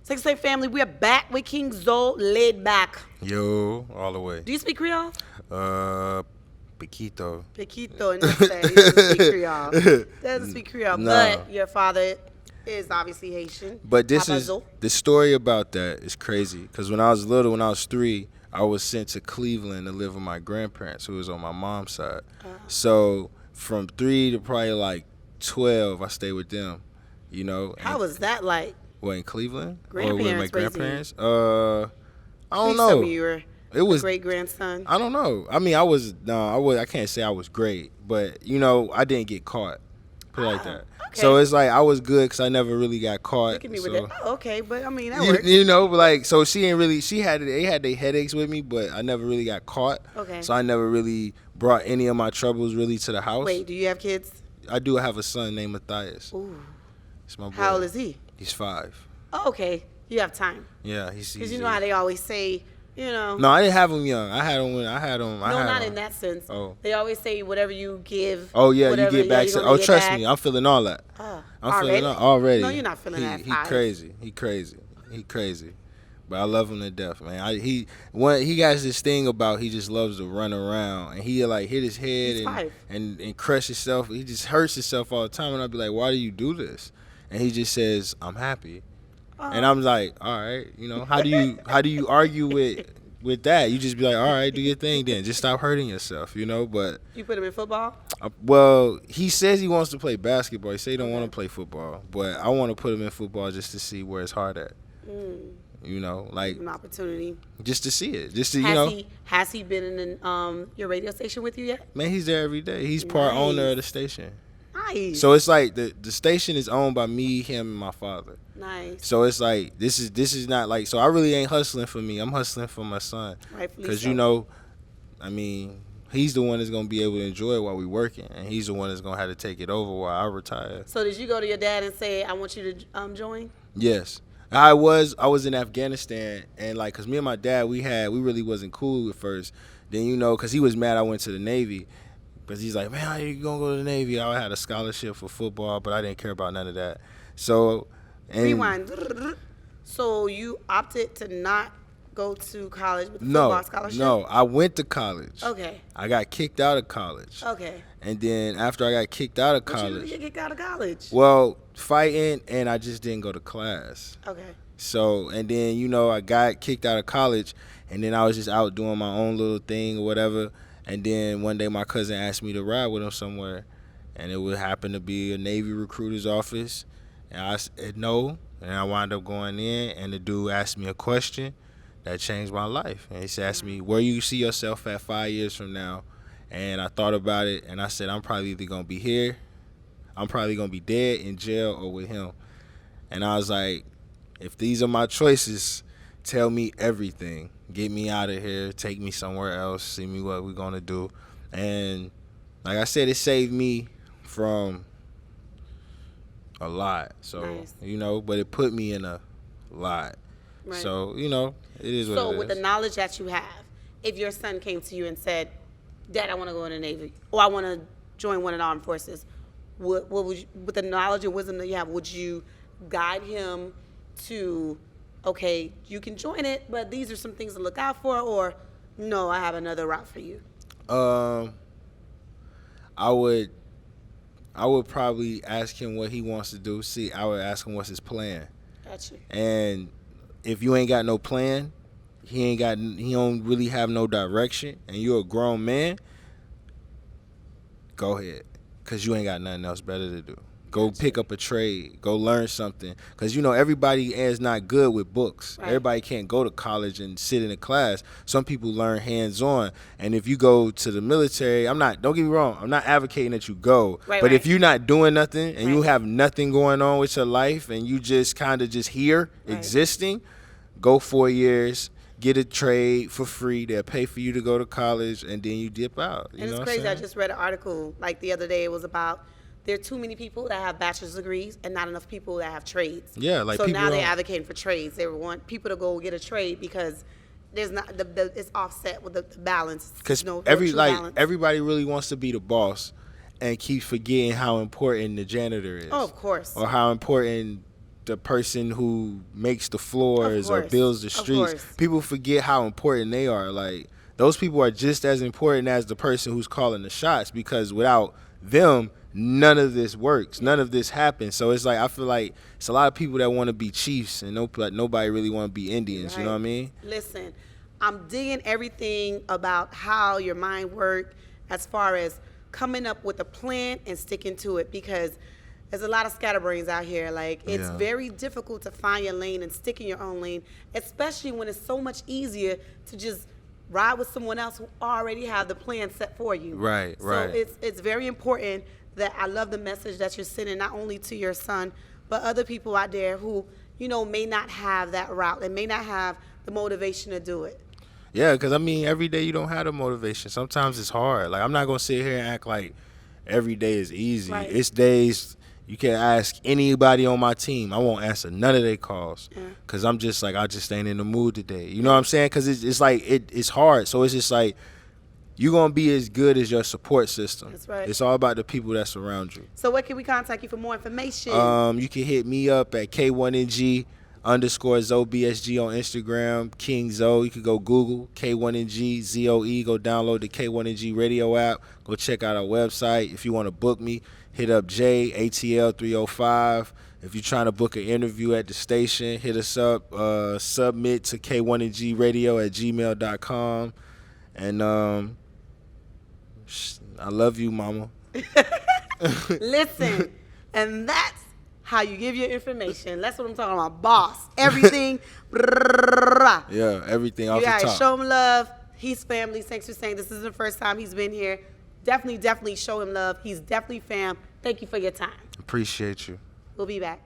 SEG5 family, we are back with King Zoe, laid back. Yo, all the way. Do you speak Creole? Piquito. Piquito, and he doesn't speak Creole. Doesn't speak Creole, Nah. but your father is obviously Haitian. But this Papa is Zoe. the story about that is crazy. Because when I was little, when I was 3, I was sent to Cleveland to live with my grandparents, who was on my mom's side. So from 3 to probably like 12, I stayed with them. You know. How was that like? What, in Cleveland? Grandparents or with my raising you? grandparents? I don't Please know. tell me you were It was great grandson. I don't know. I mean, I can't say I was great, but you know, I didn't get caught. Put it like that. Okay. So it's like I was good because I never really got caught. Look at me so, with that. Oh, okay, but I mean that works. you know, but like, so they had their headaches with me, but I never really got caught. Okay. So I never really brought any of my troubles really to the house. Wait, do you have kids? I do have a son named Matthias. Ooh. It's my boy. How old is he? He's 5. Oh, okay. You have time. Yeah, he's. Because you know how they always say, you know. No, I didn't have him young. I had him when I had him. No, not in that sense. Oh. They always say whatever you give. Oh yeah, whatever, you get back. you're gonna Oh, get trust back. me, I'm feeling all that. I'm feeling Already? already. No, you're not feeling that. He crazy. He crazy. But I love him to death, man. He has this thing about he just loves to run around and he like hit his head and crush himself. He just hurts himself all the time, and I'd be like, why do you do this? And he just says, I'm happy. And I'm like, all right, you know, how do you argue with that? You just be like, all right, do your thing then. Just stop hurting yourself, you know. But you put him in football? Well, he says he wants to play basketball. He said he don't want to play football. But I want to put him in football just to see where his heart at. You know, like an opportunity. Just to see it. Just to, Has he been in your radio station with you yet? Man, he's there every day. He's part owner of the station. Nice. So it's like the station is owned by me, him, and my father. Nice. So it's like this is not like, so I really ain't hustling for me. I'm hustling for my son. Rightfully Because so. you know, I mean, he's the one that's gonna be able to enjoy it while we working, and he's the one that's gonna have to take it over while I retire. So did you go to your dad and say, I want you to join? Yes. I was in Afghanistan, and like, cause me and my dad, we really wasn't cool at first. Then, you know, cause he was mad I went to the Navy. Because he's like, man, how you gonna go to the Navy? I had a scholarship for football, but I didn't care about none of that. So, Rewind. So you opted to not go to college with the football scholarship? No, I went to college. Okay. I got kicked out of college. Okay. And then after I got kicked out of college. What you get kicked out of college? Well, fighting, and I just didn't go to class. Okay. So, and then, you know, I got kicked out of college, and then I was just out doing my own little thing or whatever. And then one day my cousin asked me to ride with him somewhere, and it would happen to be a Navy recruiter's office. And I said no, and I wound up going in, and the dude asked me a question that changed my life. And he asked me, where you see yourself at 5 years from now? And I thought about it, and I said, I'm probably either going to be here, I'm probably going to be dead in jail, or with him. And I was like, if these are my choices, tell me everything. Get me out of here, take me somewhere else, see me what we're going to do. And like I said, it saved me from a lot. So, nice. You know, but it put me in a lot. Right. So, you know, it is what it is. So with the knowledge that you have, if your son came to you and said, Dad, I want to go in the Navy, or I want to join one of the armed forces, what would you, with the knowledge and wisdom that you have, would you guide him to, okay, you can join it, but these are some things to look out for, or no, I have another route for you? I would probably ask him what he wants to do. I would ask him what's his plan. Gotcha. And if you ain't got no plan, he don't really have no direction, and you're a grown man, go ahead, because you ain't got nothing else better to do. Go pick up a trade. Go learn something. Because, you know, everybody is not good with books. Right. Everybody can't go to college and sit in a class. Some people learn hands-on. And if you go to the military, don't get me wrong, I'm not advocating that you go. Right, but if you're not doing nothing and you have nothing going on with your life and you just kind of just here existing, go 4 years, get a trade for free. They'll pay for you to go to college, and then you dip out. And it's crazy. I just read an article like the other day. It was about there are too many people that have bachelor's degrees and not enough people that have trades. Yeah, like so now they're advocating for trades. They want people to go get a trade because there's not it's offset with the balance. Because everybody really wants to be the boss and keep forgetting how important the janitor is. Oh, of course. Or how important the person who makes the floors or course. builds the Of streets. course. People forget how important they are. Like, those people are just as important as the person who's calling the shots, because without them, none of this works. None of this happens. So it's like, I feel like it's a lot of people that want to be chiefs and nobody really want to be Indians. Right. You know what I mean? Listen, I'm digging everything about how your mind works as far as coming up with a plan and sticking to it, because there's a lot of scatterbrains out here. Like, it's very difficult to find your lane and stick in your own lane, especially when it's so much easier to just ride with someone else who already have the plan set for you. Right, right. So it's very important that I love the message that you're sending not only to your son, but other people out there who, you know, may not have that route and may not have the motivation to do it. Yeah, because, I mean, every day you don't have the motivation. Sometimes it's hard. Like, I'm not going to sit here and act like every day is easy. Right. It's days you can ask anybody on my team. I won't answer none of their calls because I'm just like, I just ain't in the mood today. You know what I'm saying? Because it's like, it's hard. So it's just like, you're going to be as good as your support system. That's right. It's all about the people that surround you. So where can we contact you for more information? You can hit me up at K1NG _ ZOBSG on Instagram, King Zoe. You can go Google K1NG ZOE. Go download the K1NG radio app. Go check out our website. If you want to book me, hit up JATL305. If you're trying to book an interview at the station, hit us up. Submit to K1NGradio@gmail.com. And I love you, mama. Listen, and that's how you give your information. That's what I'm talking about, boss. Everything. Yeah, everything off You the guys top. show him love. He's family. Thanks for saying this is the first time he's been here. Definitely show him love. He's definitely fam. Thank you for your time. Appreciate you. We'll be back.